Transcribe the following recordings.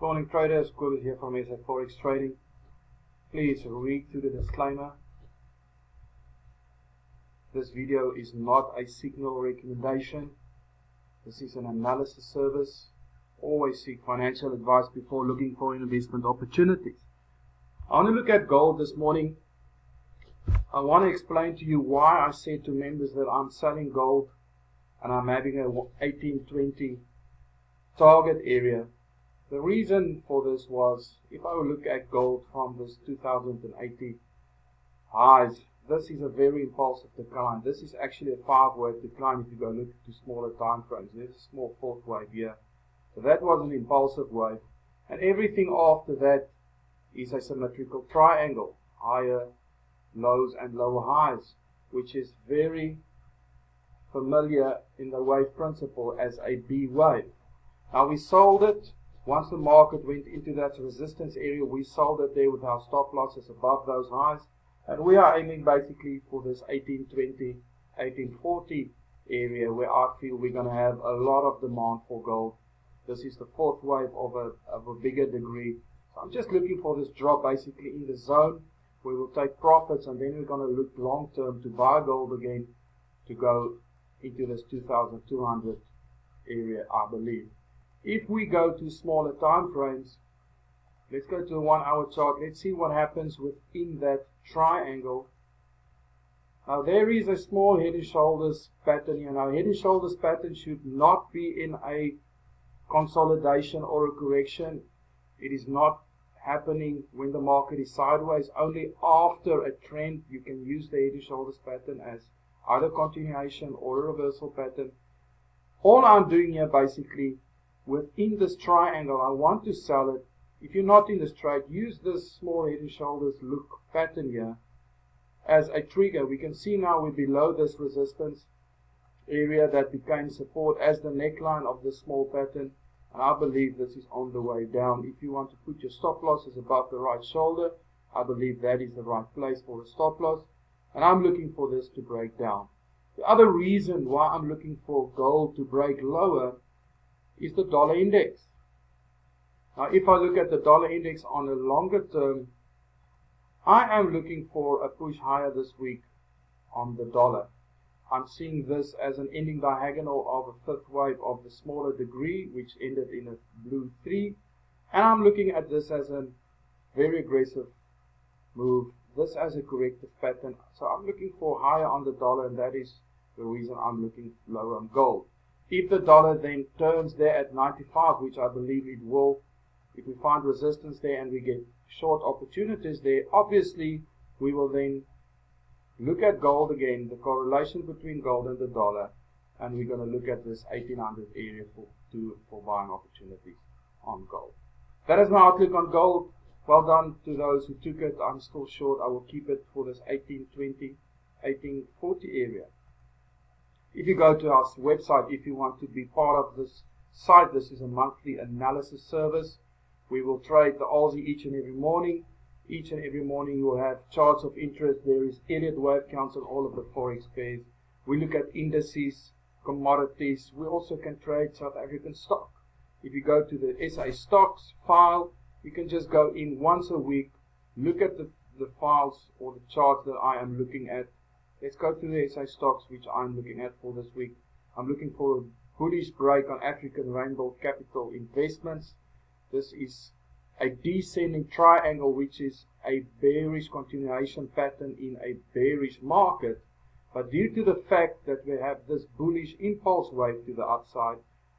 Morning traders, Kobus here from Forex Trading. Please read through the disclaimer. This video is not a signal recommendation. This is an analysis service. Always seek financial advice before looking for investment opportunities. I want to look at gold this morning. I want to explain to you why I said to members that I'm selling gold and I'm having a 1820 target area. The reason for this was, if I look at gold from this 2080 highs, this is a very impulsive decline. This is actually a 5-wave decline if you go look to smaller time frames. There's a small 4th wave here. So that was an impulsive wave. And everything after that is a symmetrical triangle. Higher lows and lower highs, which is very familiar in the wave principle as a B wave. Now we sold it. Once the market went into that resistance area, we sold it there with our stop losses above those highs. And we are aiming basically for this 1820, 1840 area where I feel we're going to have a lot of demand for gold. This is the 4th wave of a bigger degree. So I'm just looking for this drop basically in the zone where we'll take profits, and then we're going to look long term to buy gold again to go into this 2200 area, I believe. If we go to smaller time frames, let's go to a 1-hour chart. Let's see what happens within that triangle. Now there is a small head and shoulders pattern here. Now head and shoulders pattern should not be in a consolidation or a correction. It is not happening when the market is sideways. Only after a trend you can use the head and shoulders pattern as either continuation or a reversal pattern. All I'm doing here basically, within this triangle, I want to sell it. If you're not in this trade, use this small head and shoulders look pattern here as a trigger. We can see now we're below this resistance area that became support as the neckline of this small pattern, and I believe this is on the way down. If you want to put your stop losses above the right shoulder, I believe that is the right place for a stop loss, and I'm looking for this to break down. The other reason why I'm looking for gold to break lower is the dollar index. Now if I look at the dollar index on a longer term, I am looking for a push higher this week on the dollar. I'm seeing this as an ending diagonal of a 5th wave of the smaller degree, which ended in a blue 3, and I'm looking at this as a very aggressive move, this as a corrective pattern. So I'm looking for higher on the dollar, and that is the reason I'm looking lower on gold. If the dollar then turns there at 95, which I believe it will, if we find resistance there and we get short opportunities there, obviously we will then look at gold again, the correlation between gold and the dollar, and we're going to look at this 1800 area for buying opportunities on gold. That is my outlook on gold. Well done to those who took it. I'm still short. I will keep it for this 1820, 1840 area. If you go to our website, if you want to be part of this site, this is a monthly analysis service. We will trade the Aussie each and every morning. Each and every morning you will have charts of interest. There is Elliott wave counts on all of the Forex pairs. We look at indices, commodities. We also can trade South African stock. If you go to the SA stocks file, you can just go in once a week, look at the files or the charts that I am looking at. Let's go to the SA stocks, which I'm looking at for this week. I'm looking for a bullish break on African Rainbow Capital Investments. This is a descending triangle, which is a bearish continuation pattern in a bearish market. But due to the fact that we have this bullish impulse wave to the upside,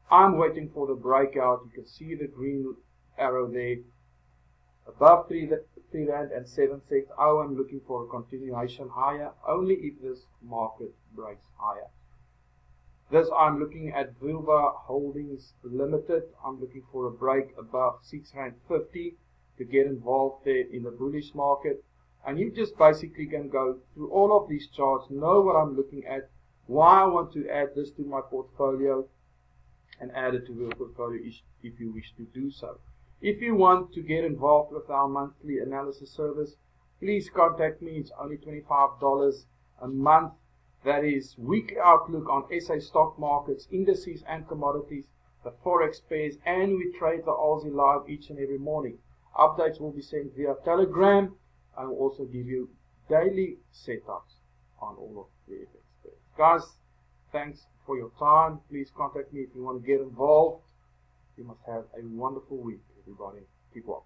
I'm waiting for the breakout. You can see the green arrow there. Above 3 Rand and 7 cents, I am looking for a continuation higher, only if this market breaks higher. This I'm looking at Vulva Holdings Limited. I'm looking for a break above 6.50 Rand to get involved there in the bullish market. And you just basically can go through all of these charts, know what I'm looking at, why I want to add this to my portfolio, and add it to your portfolio if you wish to do so. If you want to get involved with our monthly analysis service, please contact me. It's only $25 a month. That is weekly outlook on SA stock markets, indices and commodities. the Forex pairs, and we trade the Aussie live each and every morning. Updates will be sent via Telegram. I will also give you daily setups on all of the FX pairs. Guys, thanks for your time. Please contact me if you want to get involved. You must have a wonderful week, everybody. Keep well.